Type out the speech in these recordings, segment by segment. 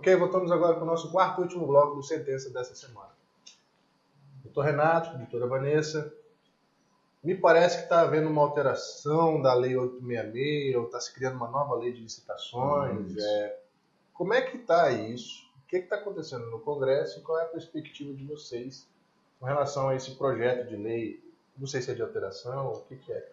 Ok, voltamos agora para o nosso quarto e último bloco do Sentença dessa semana. Doutor Renato, doutora Vanessa, me parece que está havendo uma alteração da Lei 866, ou está se criando uma nova lei de licitações. Como é que está isso? O que está acontecendo no Congresso e qual é a perspectiva de vocês com relação a esse projeto de lei? Não sei se é de alteração, o que é?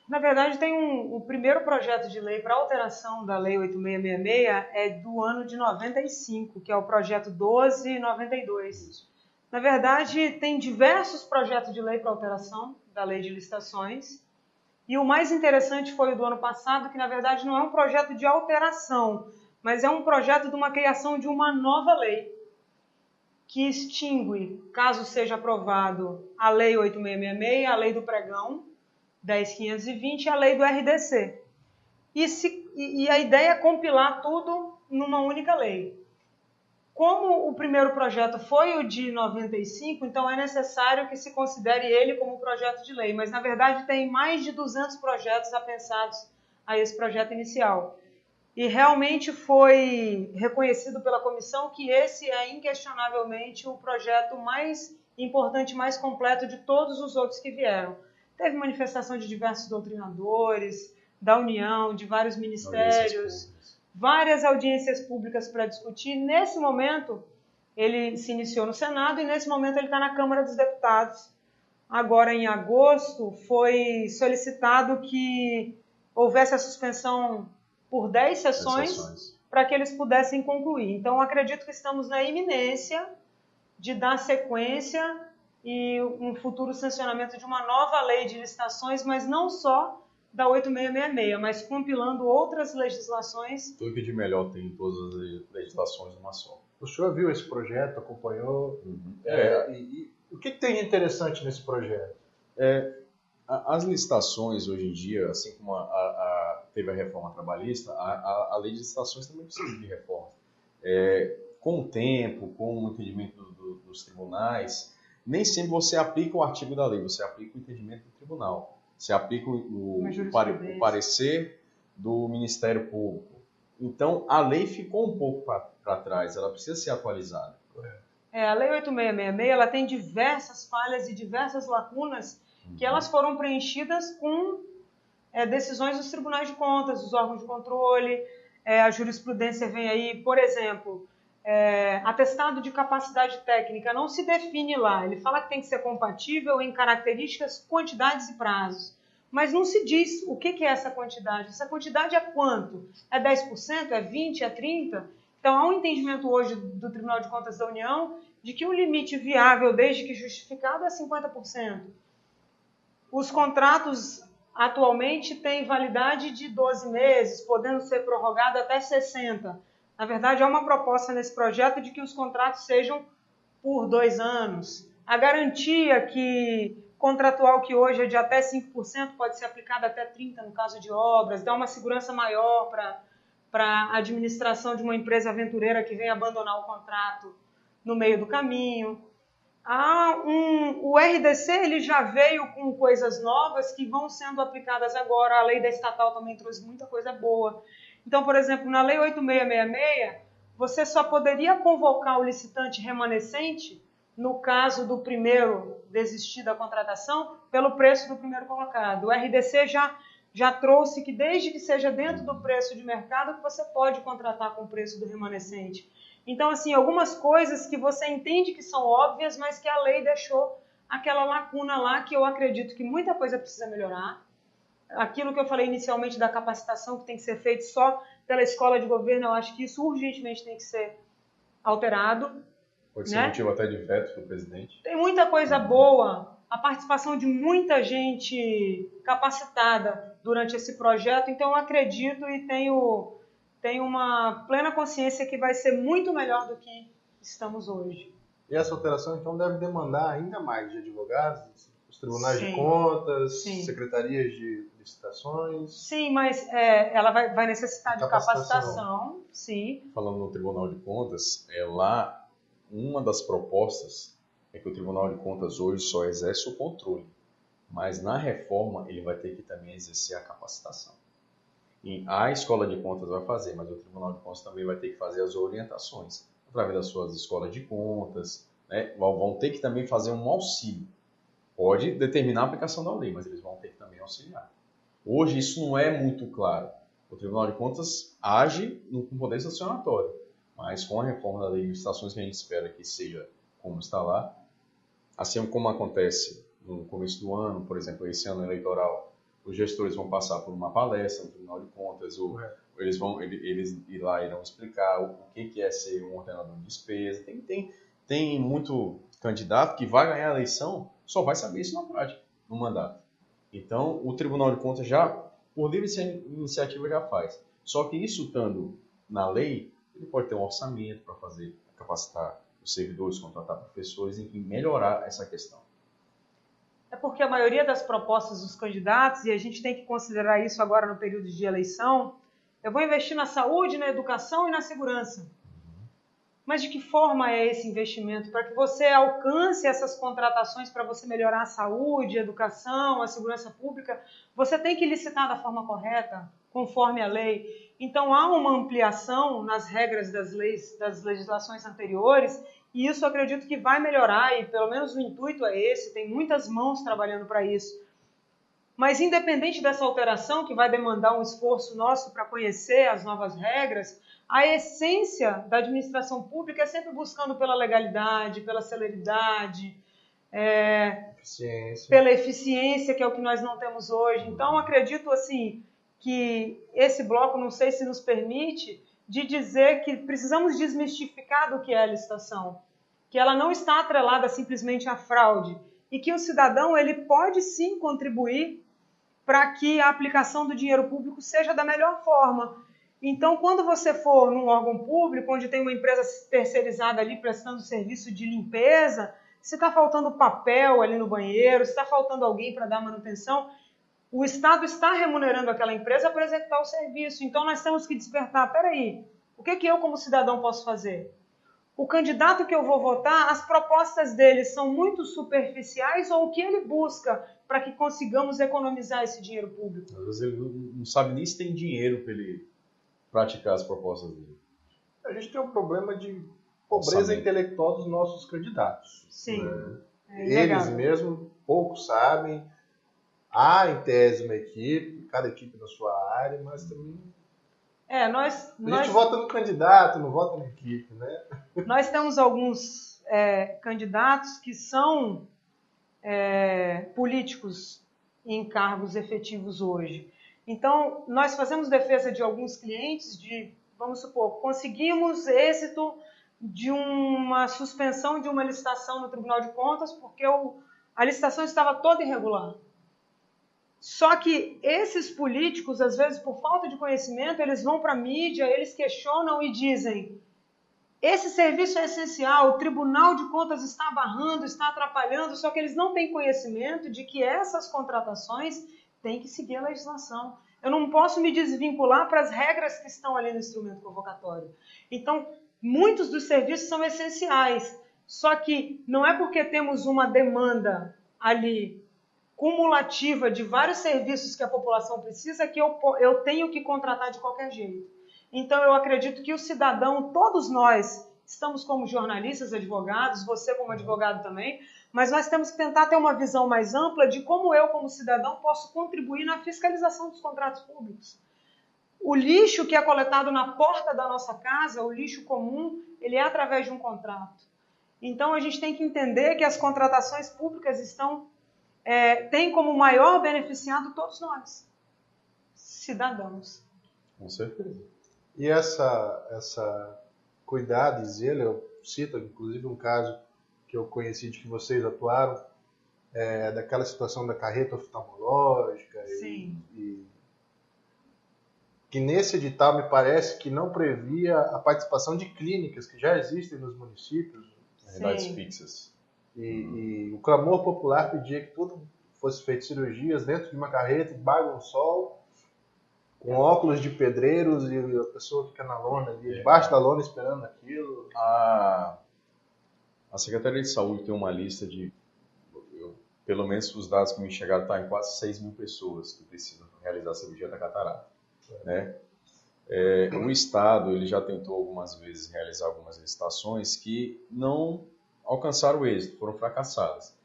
Na verdade, tem o primeiro projeto de lei para alteração da Lei 8666 é do ano de 95, que é o projeto 1292. Na verdade, tem diversos projetos de lei para alteração da Lei de Licitações. E o mais interessante foi o do ano passado, que na verdade não é um projeto de alteração, mas é um projeto de uma criação de uma nova lei, que extingue, caso seja aprovado, a Lei 8666, a Lei do Pregão, 10.520 e a lei do RDC. E a ideia é compilar tudo numa única lei. Como o primeiro projeto foi o de 95, então é necessário que se considere ele como projeto de lei. Mas, na verdade, tem mais de 200 projetos apensados a esse projeto inicial. E realmente foi reconhecido pela comissão que esse é inquestionavelmente o projeto mais importante, mais completo de todos os outros que vieram. Teve manifestação de diversos doutrinadores, da União, de vários ministérios, várias audiências públicas para discutir. Nesse momento, ele se iniciou no Senado e nesse momento ele está na Câmara dos Deputados. Agora, em agosto, foi solicitado que houvesse a suspensão por 10 sessões para que eles pudessem concluir. Então, acredito que estamos na iminência de dar sequência e um futuro sancionamento de uma nova lei de licitações, mas não só da 8666, mas compilando outras legislações. Tudo que de melhor tem em todas as legislações numa só. O senhor viu esse projeto, acompanhou? E o que tem de interessante nesse projeto? As licitações hoje em dia, assim como teve a reforma trabalhista, a lei de licitações também precisa de reforma. Com o tempo, com o entendimento dos tribunais, nem sempre você aplica o artigo da lei, você aplica o entendimento do tribunal. Você aplica o parecer do Ministério Público. Então, a lei ficou um pouco para trás, ela precisa ser atualizada. A Lei 8666 ela tem diversas falhas e diversas lacunas que elas foram preenchidas com decisões dos tribunais de contas, dos órgãos de controle. A jurisprudência vem aí, por exemplo, atestado de capacidade técnica não se define lá. Ele fala que tem que ser compatível em características, quantidades e prazos. Mas não se diz o que é essa quantidade. Essa quantidade é quanto? É 10%? É 20%? É 30%? Então, há um entendimento hoje do Tribunal de Contas da União de que o limite viável, desde que justificado, é 50%. Os contratos atualmente têm validade de 12 meses, podendo ser prorrogado até 60. Na verdade, há uma proposta nesse projeto de que os contratos sejam por 2 anos. A garantia contratual que hoje é de até 5% pode ser aplicada até 30% no caso de obras, dá uma segurança maior para a administração de uma empresa aventureira que vem abandonar o contrato no meio do caminho. O RDC ele já veio com coisas novas que vão sendo aplicadas agora. A lei da estatal também trouxe muita coisa boa. Então, por exemplo, na Lei 8666, você só poderia convocar o licitante remanescente no caso do primeiro desistir da contratação pelo preço do primeiro colocado. O RDC já trouxe que desde que seja dentro do preço de mercado que você pode contratar com o preço do remanescente. Então, assim, algumas coisas que você entende que são óbvias, mas que a lei deixou aquela lacuna lá que eu acredito que muita coisa precisa melhorar. Aquilo que eu falei inicialmente da capacitação que tem que ser feito só pela escola de governo, eu acho que isso urgentemente tem que ser alterado. Pode ser motivo até de veto do presidente. Tem muita coisa boa, a participação de muita gente capacitada durante esse projeto, então eu acredito e tenho uma plena consciência que vai ser muito melhor do que estamos hoje. E essa alteração, então, deve demandar ainda mais de advogados, os tribunais de contas, secretarias de licitações? Sim, mas ela vai necessitar de capacitação. Sim. Falando no Tribunal de Contas, lá uma das propostas é que o Tribunal de Contas hoje só exerce o controle, mas na reforma ele vai ter que também exercer a capacitação. A Escola de Contas vai fazer, mas o Tribunal de Contas também vai ter que fazer as orientações através das suas escolas de contas, né? Vão ter que também fazer um auxílio. Pode determinar a aplicação da lei, mas eles vão ter que também auxiliar. Hoje isso não é muito claro. O Tribunal de Contas age com poder sancionatório, mas com a reforma da lei de licitações que a gente espera que seja como está lá, assim como acontece no começo do ano, por exemplo, esse ano eleitoral, os gestores vão passar por uma palestra no Tribunal de Contas, ou eles lá irão explicar o que é ser um ordenador de despesa. Tem muito candidato que vai ganhar a eleição, só vai saber isso na prática, no mandato. Então, o Tribunal de Contas já, por livre iniciativa, já faz. Só que isso estando na lei, ele pode ter um orçamento para fazer, capacitar os servidores, contratar professores, enfim, melhorar essa questão. É porque a maioria das propostas dos candidatos, e a gente tem que considerar isso agora no período de eleição, eu vou investir na saúde, na educação e na segurança. Mas de que forma é esse investimento? Para que você alcance essas contratações, para você melhorar a saúde, a educação, a segurança pública, você tem que licitar da forma correta, conforme a lei. Então há uma ampliação nas regras das legislações anteriores, e isso eu acredito que vai melhorar, e pelo menos o intuito é esse, tem muitas mãos trabalhando para isso. Mas independente dessa alteração, que vai demandar um esforço nosso para conhecer as novas regras, a essência da administração pública é sempre buscando pela legalidade, pela celeridade, pela eficiência, que é o que nós não temos hoje. Então, acredito assim que esse bloco, não sei se nos permite, de dizer que precisamos desmistificar do que é a licitação, que ela não está atrelada simplesmente à fraude, e que o cidadão ele pode sim contribuir para que a aplicação do dinheiro público seja da melhor forma. Então, quando você for num órgão público, onde tem uma empresa terceirizada ali prestando serviço de limpeza, se está faltando papel ali no banheiro, se está faltando alguém para dar manutenção, o Estado está remunerando aquela empresa para executar o serviço. Então, nós temos que despertar, peraí, o que eu como cidadão posso fazer? O candidato que eu vou votar, as propostas dele são muito superficiais ou o que ele busca para que consigamos economizar esse dinheiro público? Às vezes ele não sabe nem se tem dinheiro para ele praticar as propostas dele. A gente tem um problema de pobreza intelectual dos nossos candidatos. Sim. Né? Eles mesmos pouco sabem. Há, em tese, uma equipe, cada equipe na sua área, mas também... A gente vota no candidato, não vota na equipe, né? Nós temos alguns candidatos que são políticos em cargos efetivos hoje. Então, nós fazemos defesa de alguns clientes vamos supor, conseguimos êxito de uma suspensão de uma licitação no Tribunal de Contas porque a licitação estava toda irregular. Só que esses políticos, às vezes, por falta de conhecimento, eles vão para a mídia, eles questionam e dizem: esse serviço é essencial, o Tribunal de Contas está barrando, está atrapalhando, só que eles não têm conhecimento de que essas contratações têm que seguir a legislação. Eu não posso me desvincular para as regras que estão ali no instrumento convocatório. Então, muitos dos serviços são essenciais, só que não é porque temos uma demanda ali cumulativa de vários serviços que a população precisa que eu tenho que contratar de qualquer jeito. Então, eu acredito que o cidadão, todos nós, estamos como jornalistas, advogados, você como advogado também, mas nós temos que tentar ter uma visão mais ampla de como eu, como cidadão, posso contribuir na fiscalização dos contratos públicos. O lixo que é coletado na porta da nossa casa, o lixo comum, ele é através de um contrato. Então, a gente tem que entender que as contratações públicas têm como maior beneficiado todos nós, cidadãos. Com certeza. E essa cuidado e zelo, eu cito inclusive um caso que eu conheci de que vocês atuaram, daquela situação da carreta oftalmológica. Sim. Que nesse edital me parece que não previa a participação de clínicas que já existem nos municípios. Unidades fixas. E o clamor popular pedia que tudo fosse feito cirurgias dentro de uma carreta, debaixo de um sol, com óculos de pedreiros, e a pessoa fica na lona ali, debaixo da lona esperando aquilo. A Secretaria de Saúde tem uma lista de, pelo menos os dados que me chegaram, está em quase 6 mil pessoas que precisam realizar a cirurgia da catarata. né? O Estado ele já tentou algumas vezes realizar algumas licitações que não alcançaram o êxito, foram fracassadas.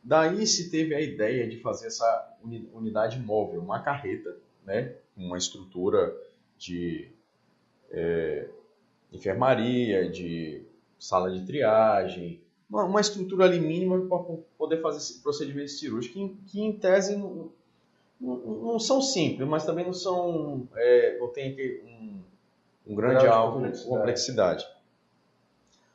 Daí se teve a ideia de fazer essa unidade móvel, uma carreta, né? Uma estrutura de enfermaria, de sala de triagem, uma estrutura ali mínima para poder fazer esse procedimento cirúrgico, que em tese não são simples, mas também não são, não tem um grande alto complexidade.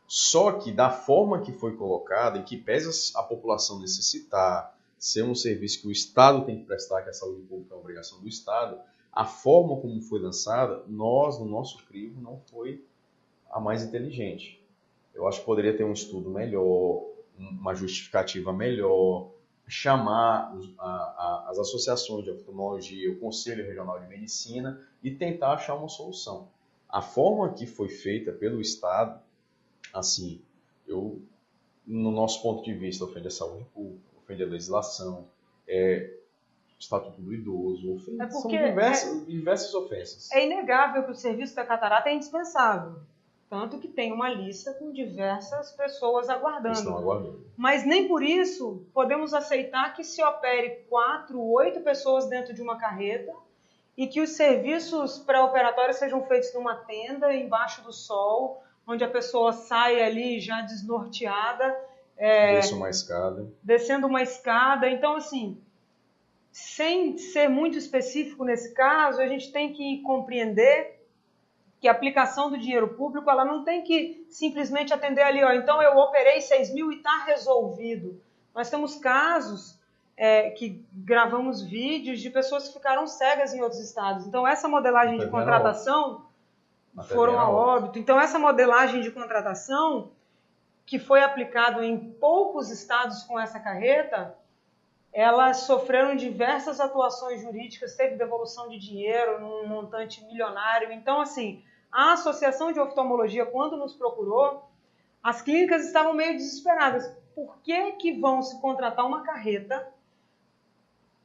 Só que da forma que foi colocada, em que pese a população necessitar, ser um serviço que o Estado tem que prestar, que a saúde pública é uma obrigação do Estado, a forma como foi lançada, nós, no nosso crivo, não foi a mais inteligente. Eu acho que poderia ter um estudo melhor, uma justificativa melhor, chamar as associações de oftalmologia, o Conselho Regional de Medicina e tentar achar uma solução. A forma que foi feita pelo Estado, assim, no nosso ponto de vista, ofende a saúde pública, ofende a legislação, Estatuto do Idoso, são diversas ofensas. É inegável que o serviço da catarata é indispensável. Tanto que tem uma lista com diversas pessoas aguardando. Estão aguardando. Mas nem por isso podemos aceitar que se opere 4, 8 pessoas dentro de uma carreta e que os serviços pré-operatórios sejam feitos numa tenda, embaixo do sol, onde a pessoa sai ali já desnorteada. Descendo uma escada. Então, assim, sem ser muito específico nesse caso, a gente tem que compreender que a aplicação do dinheiro público, ela não tem que simplesmente atender ali, então eu operei 6 mil e está resolvido. Nós temos casos que gravamos vídeos de pessoas que ficaram cegas em outros estados. Então, essa modelagem de contratação foram a óbito. Então, essa modelagem de contratação que foi aplicado em poucos estados com essa carreta, elas sofreram diversas atuações jurídicas, teve devolução de dinheiro num montante milionário. Então, assim, a Associação de Oftalmologia, quando nos procurou, as clínicas estavam meio desesperadas. Por que vão se contratar uma carreta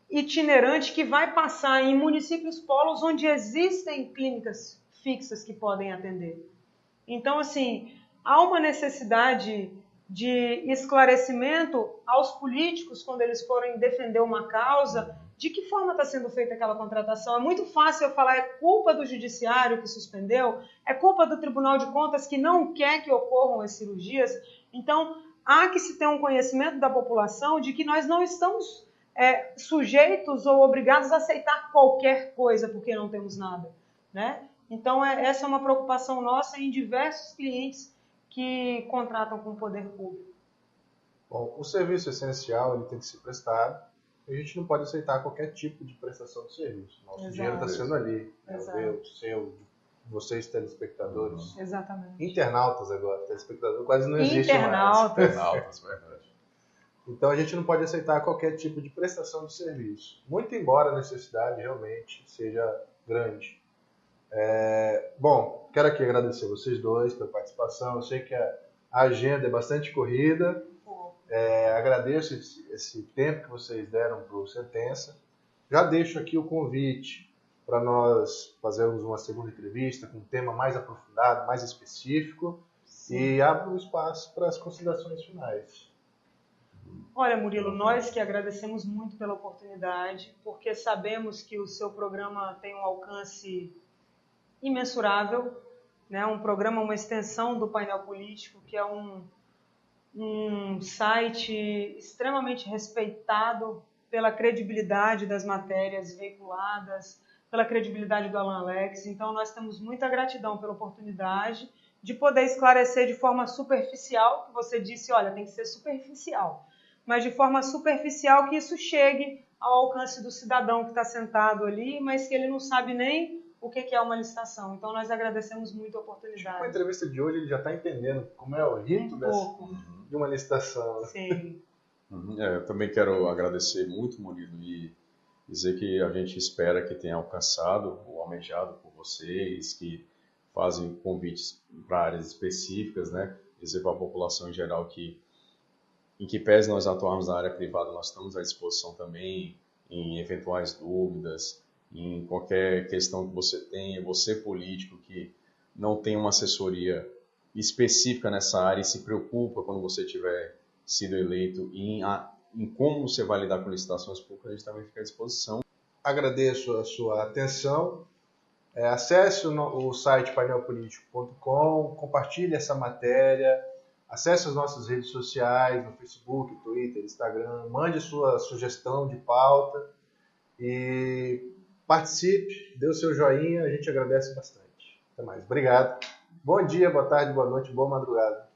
itinerante que vai passar em municípios polos onde existem clínicas fixas que podem atender? Então, assim, há uma necessidade de esclarecimento aos políticos quando eles forem defender uma causa, de que forma está sendo feita aquela contratação. É muito fácil eu falar, é culpa do judiciário que suspendeu, é culpa do Tribunal de Contas que não quer que ocorram as cirurgias. Então, há que se ter um conhecimento da população de que nós não estamos sujeitos ou obrigados a aceitar qualquer coisa porque não temos nada, né? Então, essa é uma preocupação nossa em diversos clientes que contratam com o poder público. Bom, o serviço essencial ele tem que ser prestado. A gente não pode aceitar qualquer tipo de prestação de serviço. Nosso dinheiro está sendo ali. O seu, vocês telespectadores. Exatamente. Internautas agora. Telespectador quase não existe mais. Internautas, verdade. Então a gente não pode aceitar qualquer tipo de prestação de serviço. Muito embora a necessidade realmente seja grande. Bom, quero aqui agradecer vocês dois pela participação. Eu sei que a agenda é bastante corrida. Agradeço esse tempo que vocês deram para o Sentença. Já deixo aqui o convite para nós fazermos uma segunda entrevista com um tema mais aprofundado, mais específico. Sim. E abro o espaço para as considerações finais. Olha, Murilo, nós que agradecemos muito pela oportunidade, porque sabemos que o seu programa tem um alcance imensurável, né? Um programa, uma extensão do painel político, que é um site extremamente respeitado pela credibilidade das matérias veiculadas, pela credibilidade do Alan Alex. Então, nós temos muita gratidão pela oportunidade de poder esclarecer de forma superficial, que você disse, olha, tem que ser superficial, mas de forma superficial que isso chegue ao alcance do cidadão que está sentado ali, mas que ele não sabe nem o que é uma licitação. Então, nós agradecemos muito a oportunidade. Com a entrevista de hoje, ele já está entendendo como é o rito de uma licitação. Sim. Eu também quero agradecer muito, Murilo, e dizer que a gente espera que tenha alcançado o almejado por vocês, que fazem convites para áreas específicas, né? Dizer para a população em geral que, em que pese nós atuarmos na área privada, nós estamos à disposição também em eventuais dúvidas, em qualquer questão que você tenha, você político que não tem uma assessoria específica nessa área e se preocupa quando você tiver sido eleito em como você vai lidar com licitações públicas, a gente também fica à disposição. Agradeço a sua atenção. Acesse o site painelpolitico.com, compartilhe essa matéria, acesse as nossas redes sociais, no Facebook, Twitter, Instagram, mande sua sugestão de pauta e participe, dê o seu joinha, a gente agradece bastante. Até mais. Obrigado. Bom dia, boa tarde, boa noite, boa madrugada.